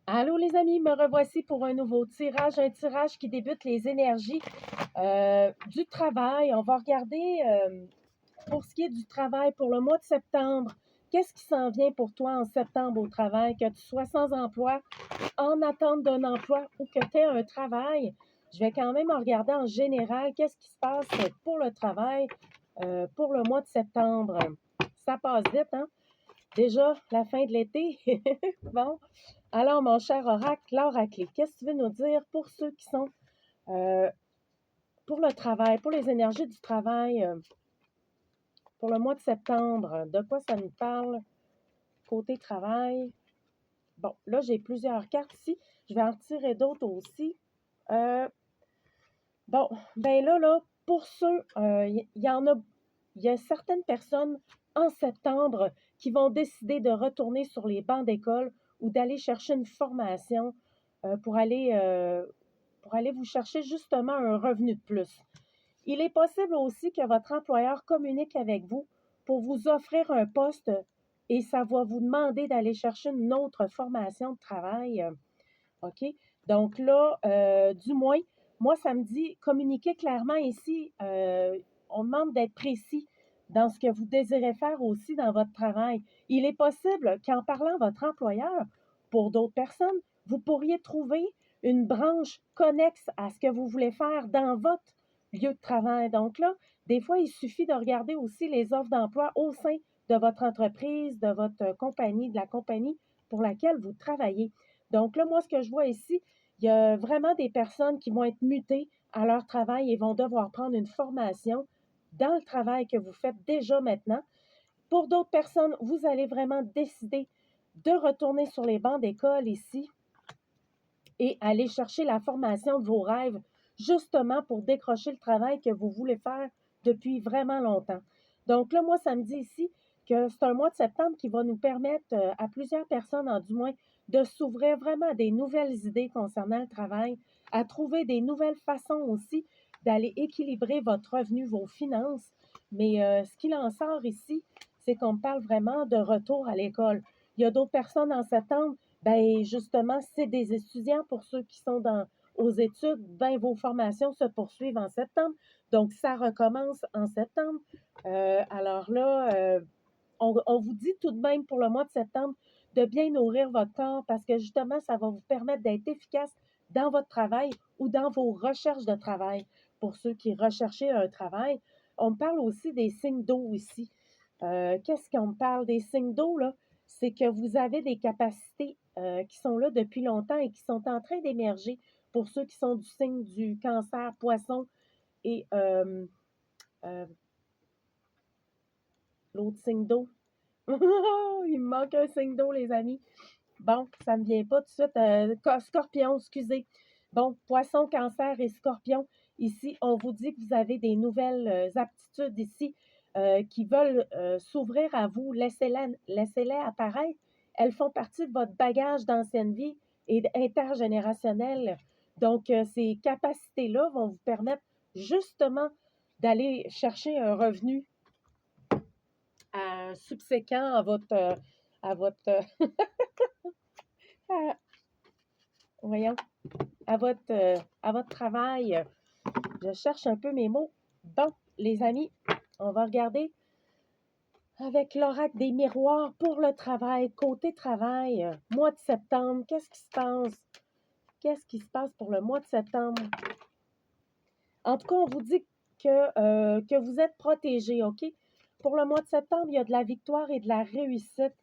Allô les amis, me revoici pour un nouveau tirage, un tirage qui débute les énergies du travail. On va regarder pour ce qui est du travail pour le mois de septembre. Qu'est-ce qui s'en vient pour toi en septembre au travail? Que tu sois sans emploi, en attente d'un emploi ou que tu aies un travail, je vais quand même en regarder en général qu'est-ce qui se passe pour le travail pour le mois de septembre. Ça passe vite, hein? Déjà, la fin de l'été. Bon. Alors, mon cher oracle, l'oracle, qu'est-ce que tu veux nous dire pour ceux qui sont euh, pour le travail, pour les énergies du travail, pour le mois de septembre? De quoi ça nous parle côté travail? Bon, là, j'ai plusieurs cartes ici. Je vais en retirer d'autres aussi. Euh, bon, ben là, pour ceux, il y a certaines personnes en septembre qui vont décider de retourner sur les bancs d'école ou d'aller chercher une formation euh, pour aller, euh, pour aller vous chercher justement un revenu de plus. Il est possible aussi que votre employeur communique avec vous pour vous offrir un poste et ça va vous demander d'aller chercher une autre formation de travail. OK? Donc là, du moins, moi, ça me dit communiquer clairement ici. On demande d'être précis dans ce que vous désirez faire aussi dans votre travail. Il est possible qu'en parlant à votre employeur, pour d'autres personnes, vous pourriez trouver une branche connexe à ce que vous voulez faire dans votre lieu de travail. Donc là, des fois, il suffit de regarder aussi les offres d'emploi au sein de votre entreprise, de votre compagnie, de la compagnie pour laquelle vous travaillez. Donc là, moi, ce que je vois ici, il y a vraiment des personnes qui vont être mutées à leur travail et vont devoir prendre une formation dans le travail que vous faites déjà maintenant. Pour d'autres personnes, vous allez vraiment décider de retourner sur les bancs d'école ici et aller chercher la formation de vos rêves, justement pour décrocher le travail que vous voulez faire depuis vraiment longtemps. Donc là, moi, ça me dit ici que c'est un mois de septembre qui va nous permettre à plusieurs personnes, en du moins, de s'ouvrir vraiment à des nouvelles idées concernant le travail, à trouver des nouvelles façons aussi d'aller équilibrer votre revenu, vos finances. Mais ce qu'il en sort ici, c'est qu'on parle vraiment de retour à l'école. Il y a d'autres personnes en septembre ben justement, c'est des étudiants pour ceux qui sont aux études, ben vos formations se poursuivent en septembre. Donc, ça recommence en septembre. Alors là, on vous dit tout de même pour le mois de septembre de bien nourrir votre corps parce que justement, ça va vous permettre d'être efficace dans votre travail ou dans vos recherches de travail. Pour ceux qui recherchent un travail, on me parle aussi des signes d'eau ici. Qu'est-ce qu'on me parle des signes d'eau, là? C'est que vous avez des capacités qui sont là depuis longtemps et qui sont en train d'émerger pour ceux qui sont du signe du cancer, poisson et euh, l'autre signe d'eau. Il me manque un signe d'eau, les amis. Bon, ça ne me vient pas tout de suite. Scorpion, excusez. Bon, poisson, cancer et scorpion. Ici, on vous dit que vous avez des nouvelles aptitudes ici qui veulent s'ouvrir à vous. Laissez-les apparaître. Elles font partie de votre bagage d'ancienne vie et intergénérationnel. Donc, ces capacités-là vont vous permettre justement d'aller chercher un revenu subséquent à votre, à- voyons, à votre travail. Je cherche un peu mes mots. Bon, les amis, on va regarder avec l'oracle des miroirs pour le travail, côté travail, mois de septembre, qu'est-ce qui se passe? Qu'est-ce qui se passe pour le mois de septembre? En tout cas, on vous dit que vous êtes protégés, OK? Pour le mois de septembre, il y a de la victoire et de la réussite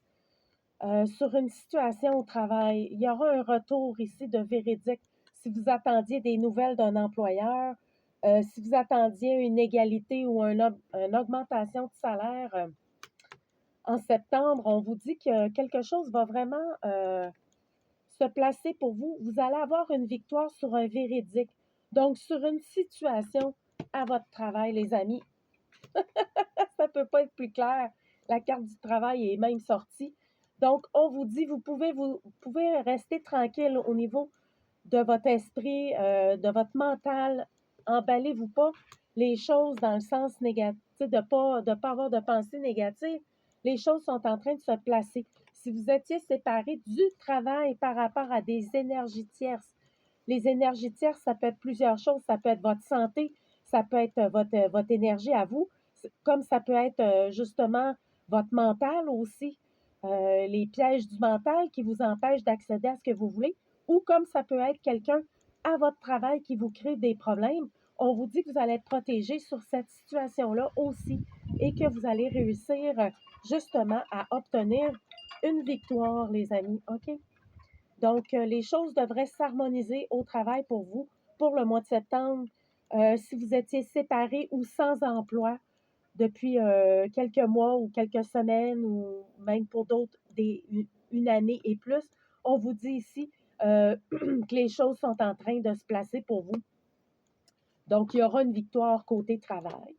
sur une situation au travail. Il y aura un retour ici de véridique si vous attendiez des nouvelles d'un employeur, si vous attendiez une égalité ou une augmentation de salaire. En septembre, on vous dit que quelque chose va vraiment se placer pour vous. Vous allez avoir une victoire sur un véridique, donc sur une situation à votre travail, les amis. Ça ne peut pas être plus clair. La carte du travail est même sortie. Donc, on vous dit, vous pouvez rester tranquille au niveau de votre esprit, de votre mental. Emballez-vous pas les choses dans le sens négatif, de pas avoir de pensée négative. Les choses sont en train de se placer. si vous étiez séparé du travail par rapport à des énergies tierces. Les énergies tierces, ça peut être plusieurs choses. Ça peut être votre santé, ça peut être votre énergie à vous, comme ça peut être justement votre mental aussi, les pièges du mental qui vous empêchent d'accéder à ce que vous voulez, ou comme ça peut être quelqu'un à votre travail qui vous crée des problèmes. On vous dit que vous allez être protégé sur cette situation-là aussi et que vous allez réussir justement à obtenir une victoire, les amis. OK? Donc, les choses devraient s'harmoniser au travail pour vous pour le mois de septembre. Si vous étiez séparé ou sans emploi depuis quelques mois ou quelques semaines ou même pour d'autres une année et plus, on vous dit ici que les choses sont en train de se placer pour vous. Donc, il y aura une victoire côté travail.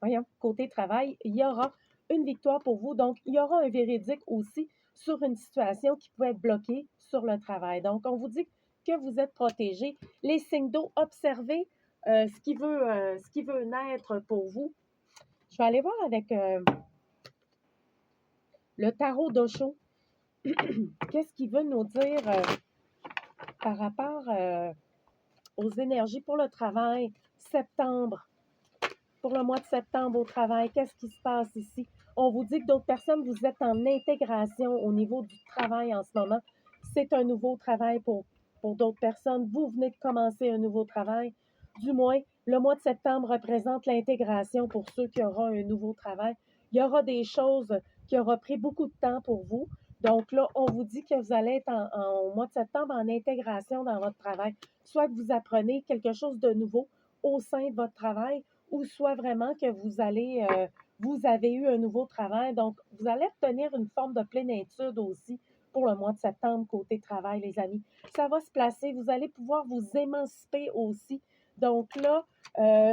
Voyons, côté travail, il y aura une victoire pour vous. Donc, il y aura un véridique aussi sur une situation qui peut être bloquée sur le travail. Donc, on vous dit que vous êtes protégé. Les signes d'eau, observez ce qui veut naître pour vous. Je vais aller voir avec le tarot d'Osho. Qu'est-ce qu'il veut nous dire par rapport aux énergies pour le travail, septembre, pour le mois de septembre au travail, qu'est-ce qui se passe ici? On vous dit que d'autres personnes, vous êtes en intégration au niveau du travail en ce moment. C'est un nouveau travail pour d'autres personnes. Vous venez de commencer un nouveau travail. Du moins, le mois de septembre représente l'intégration pour ceux qui auront un nouveau travail. Il y aura des choses qui auront pris beaucoup de temps pour vous. Donc là, on vous dit que vous allez être au mois de septembre en intégration dans votre travail. Soit que vous apprenez quelque chose de nouveau au sein de votre travail, ou soit vraiment que vous avez eu un nouveau travail. Donc, vous allez obtenir une forme de plénitude aussi pour le mois de septembre côté travail, les amis. Ça va se placer. Vous allez pouvoir vous émanciper aussi. Donc là,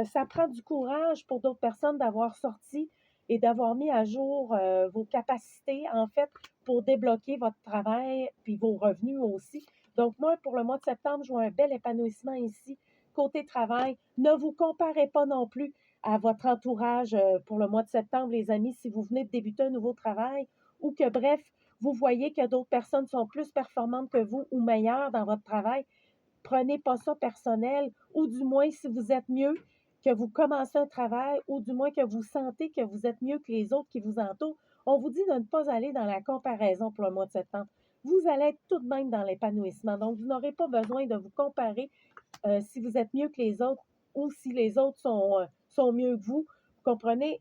ça prend du courage pour d'autres personnes d'avoir sorti et d'avoir mis à jour vos capacités, en fait, pour débloquer votre travail puis vos revenus aussi. Donc, moi, pour le mois de septembre, je vois un bel épanouissement ici. Côté travail, ne vous comparez pas non plus à votre entourage pour le mois de septembre, les amis, si vous venez de débuter un nouveau travail ou que, bref, vous voyez que d'autres personnes sont plus performantes que vous ou meilleures dans votre travail. Prenez pas ça personnel, ou du moins, si vous êtes mieux, que vous commencez un travail, ou du moins que vous sentez que vous êtes mieux que les autres qui vous entourent, on vous dit de ne pas aller dans la comparaison pour le mois de septembre. Vous allez être tout de même dans l'épanouissement. Donc, vous n'aurez pas besoin de vous comparer si vous êtes mieux que les autres ou si les autres sont mieux que vous. Vous comprenez?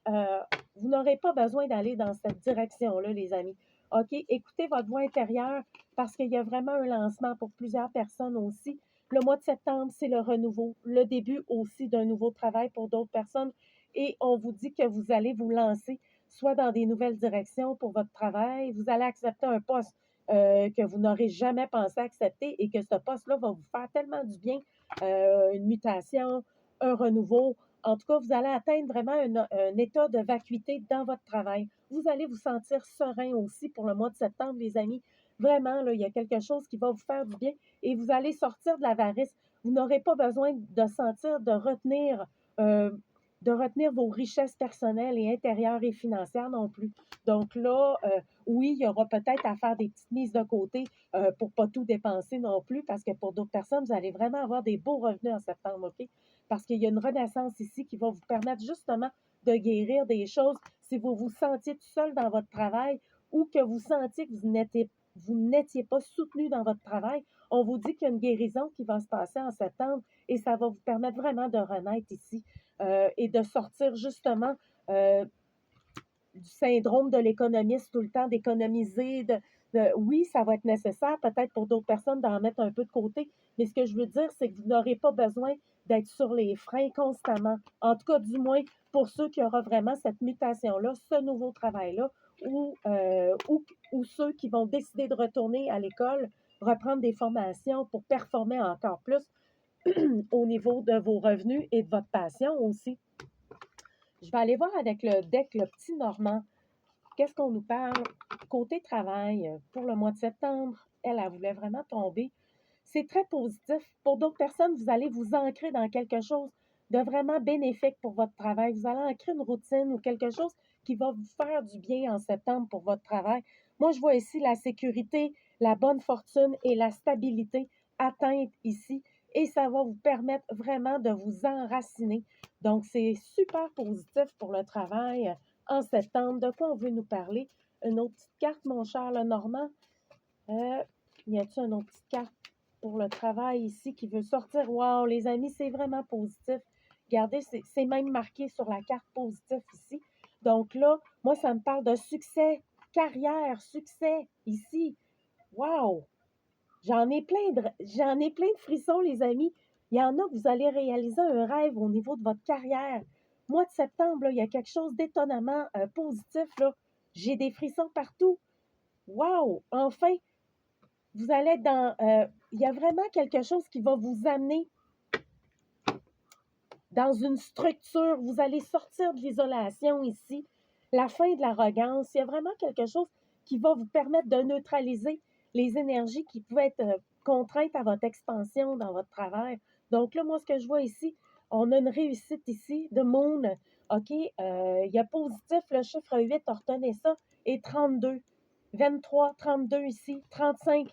Vous n'aurez pas besoin d'aller dans cette direction-là, les amis. OK? Écoutez votre voix intérieure parce qu'il y a vraiment un lancement pour plusieurs personnes aussi. Le mois de septembre, c'est le renouveau, le début aussi d'un nouveau travail pour d'autres personnes. Et on vous dit que vous allez vous lancer soit dans des nouvelles directions pour votre travail, vous allez accepter un poste que vous n'aurez jamais pensé accepter et que ce poste-là va vous faire tellement du bien, une mutation, un renouveau. En tout cas, vous allez atteindre vraiment un état de vacuité dans votre travail. Vous allez vous sentir serein aussi pour le mois de septembre, les amis. Vraiment, là, il y a quelque chose qui va vous faire du bien et vous allez sortir de l'avarice. Vous n'aurez pas besoin de sentir, euh, de retenir vos richesses personnelles et intérieures et financières non plus. Donc là, oui, il y aura peut-être à faire des petites mises de côté pour ne pas tout dépenser non plus, parce que pour d'autres personnes, vous allez vraiment avoir des beaux revenus en septembre, OK? Parce qu'il y a une renaissance ici qui va vous permettre justement de guérir des choses. Si vous vous sentiez tout seul dans votre travail ou que vous sentiez que vous n'étiez pas soutenu dans votre travail, on vous dit qu'il y a une guérison qui va se passer en septembre et ça va vous permettre vraiment de renaître ici et de sortir justement du syndrome de l'économiste tout le temps, d'économiser. Oui, ça va être nécessaire peut-être pour d'autres personnes d'en mettre un peu de côté, mais ce que je veux dire, c'est que vous n'aurez pas besoin d'être sur les freins constamment. En tout cas, du moins, pour ceux qui auront vraiment cette mutation-là, ce nouveau travail-là, ou ceux qui vont décider de retourner à l'école, reprendre des formations pour performer encore plus au niveau de vos revenus et de votre passion aussi. Je vais aller voir avec le deck, le petit Normand. Qu'est-ce qu'on nous parle? Côté travail, pour le mois de septembre, elle voulait vraiment tomber. C'est très positif. Pour d'autres personnes, vous allez vous ancrer dans quelque chose de vraiment bénéfique pour votre travail. Vous allez ancrer une routine ou quelque chose qui va vous faire du bien en septembre pour votre travail. Moi, je vois ici la sécurité, la bonne fortune et la stabilité atteinte ici. Et ça va vous permettre vraiment de vous enraciner. Donc, c'est super positif pour le travail en septembre. De quoi on veut nous parler? Une autre petite carte, mon cher Lenormand. Y a-t-il une autre petite carte pour le travail ici qui veut sortir? Wow, les amis, c'est vraiment positif. Regardez, c'est même marqué sur la carte positif ici. Donc là, moi, ça me parle de succès, carrière, succès ici. Wow! J'en ai plein de frissons, les amis. Il y en a que vous allez réaliser un rêve au niveau de votre carrière. Mois de septembre, là, il y a quelque chose d'étonnamment positif. Là. J'ai des frissons partout. Wow! Enfin, vous allez être dans... il y a vraiment quelque chose qui va vous amener dans une structure. Vous allez sortir de l'isolation ici. La fin de l'arrogance. Il y a vraiment quelque chose qui va vous permettre de neutraliser les énergies qui pouvaient être contraintes à votre expansion dans votre travail. Donc là, moi, ce que je vois ici, on a une réussite ici de Moon. OK? Il y a positif, le chiffre 8, retenez ça, et 32. 23, 32 ici, 35,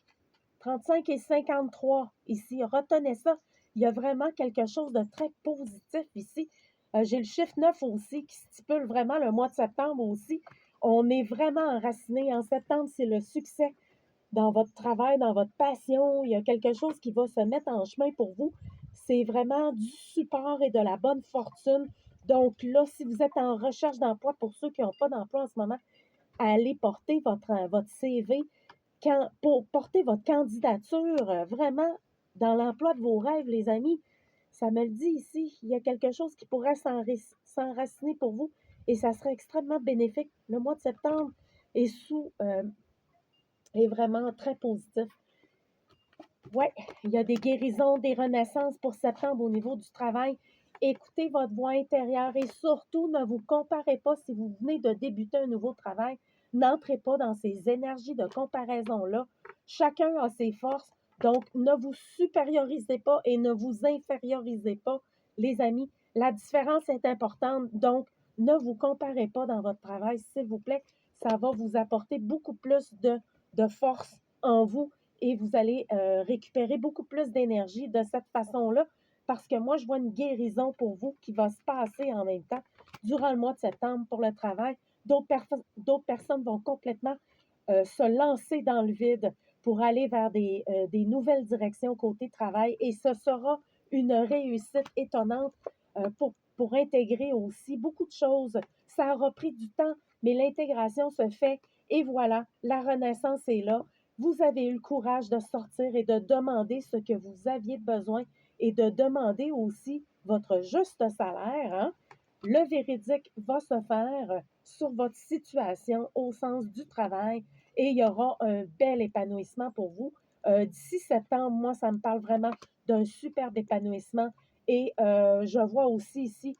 35 et 53 ici. Retenez ça. Il y a vraiment quelque chose de très positif ici. J'ai le chiffre 9 aussi qui stipule vraiment le mois de septembre aussi. On est vraiment enraciné. En septembre, c'est le succès dans votre travail, dans votre passion. Il y a quelque chose qui va se mettre en chemin pour vous. C'est vraiment du support et de la bonne fortune. Donc là, si vous êtes en recherche d'emploi, pour ceux qui n'ont pas d'emploi en ce moment, allez porter votre CV pour porter votre candidature vraiment dans l'emploi de vos rêves, les amis. Ça me le dit ici, il y a quelque chose qui pourrait s'enraciner pour vous et ça serait extrêmement bénéfique. Le mois de septembre est vraiment très positif. Oui, il y a des guérisons, des renaissances pour septembre au niveau du travail. Écoutez votre voix intérieure et surtout ne vous comparez pas si vous venez de débuter un nouveau travail. N'entrez pas dans ces énergies de comparaison-là. Chacun a ses forces, donc ne vous supériorisez pas et ne vous infériorisez pas, les amis. La différence est importante, donc ne vous comparez pas dans votre travail, s'il vous plaît. Ça va vous apporter beaucoup plus de force en vous et vous allez récupérer beaucoup plus d'énergie de cette façon-là parce que moi, je vois une guérison pour vous qui va se passer en même temps durant le mois de septembre pour le travail. D'autres personnes vont complètement se lancer dans le vide pour aller vers des nouvelles directions côté travail et ce sera une réussite étonnante pour intégrer aussi beaucoup de choses. Ça aura pris du temps, mais l'intégration se fait et voilà, la renaissance est là. Vous avez eu le courage de sortir et de demander ce que vous aviez besoin et de demander aussi votre juste salaire. Hein? Le véridique va se faire sur votre situation au sens du travail et il y aura un bel épanouissement pour vous. D'ici septembre, moi, ça me parle vraiment d'un superbe épanouissement et je vois aussi ici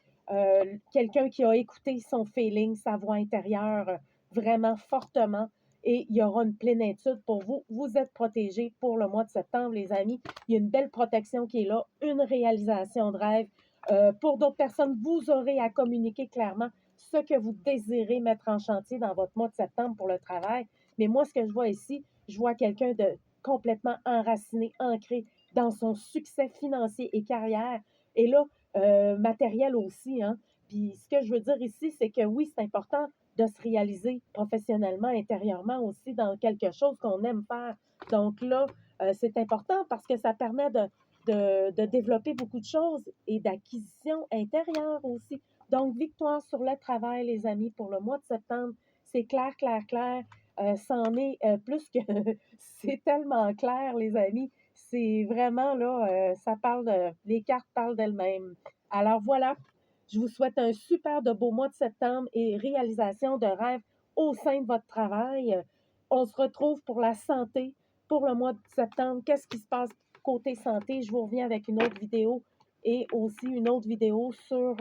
quelqu'un qui a écouté son feeling, sa voix intérieure vraiment fortement et il y aura une plénitude pour vous. Vous êtes protégés pour le mois de septembre, les amis. Il y a une belle protection qui est là, une réalisation de rêve. Pour d'autres personnes, vous aurez à communiquer clairement ce que vous désirez mettre en chantier dans votre mois de septembre pour le travail. Mais moi, ce que je vois ici, je vois quelqu'un de complètement enraciné, ancré dans son succès financier et carrière. Et là, matériel aussi. Hein? Puis ce que je veux dire ici, c'est que oui, c'est important de se réaliser professionnellement, intérieurement aussi dans quelque chose qu'on aime faire. Donc là, c'est important parce que ça permet de développer beaucoup de choses et d'acquisition intérieure aussi. Donc, victoire sur le travail, les amis, pour le mois de septembre. C'est clair, clair, clair. C'en est plus que... c'est tellement clair, les amis. C'est vraiment, là, ça parle de... Les cartes parlent d'elles-mêmes. Alors voilà, je vous souhaite un super de beau mois de septembre et réalisation de rêves au sein de votre travail. On se retrouve pour la santé pour le mois de septembre. Qu'est-ce qui se passe côté santé? Je vous reviens avec une autre vidéo et aussi une autre vidéo sur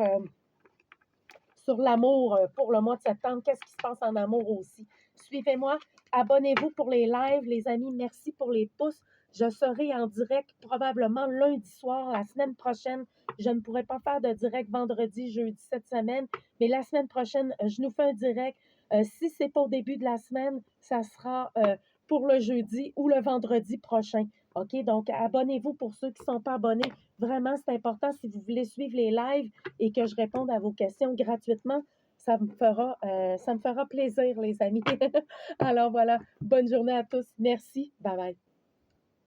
l'amour pour le mois de septembre. Qu'est-ce qui se passe en amour aussi? Suivez-moi, abonnez-vous pour les lives, les amis. Merci pour les pouces. Je serai en direct probablement lundi soir, la semaine prochaine. Je ne pourrai pas faire de direct vendredi, jeudi cette semaine, mais la semaine prochaine, je nous fais un direct Si c'est pas au début de la semaine, ça sera pour le jeudi ou le vendredi prochain. OK? Donc, abonnez-vous pour ceux qui ne sont pas abonnés. Vraiment, c'est important si vous voulez suivre les lives et que je réponde à vos questions gratuitement. Ça me fera plaisir, les amis. Alors voilà, bonne journée à tous. Merci. Bye bye.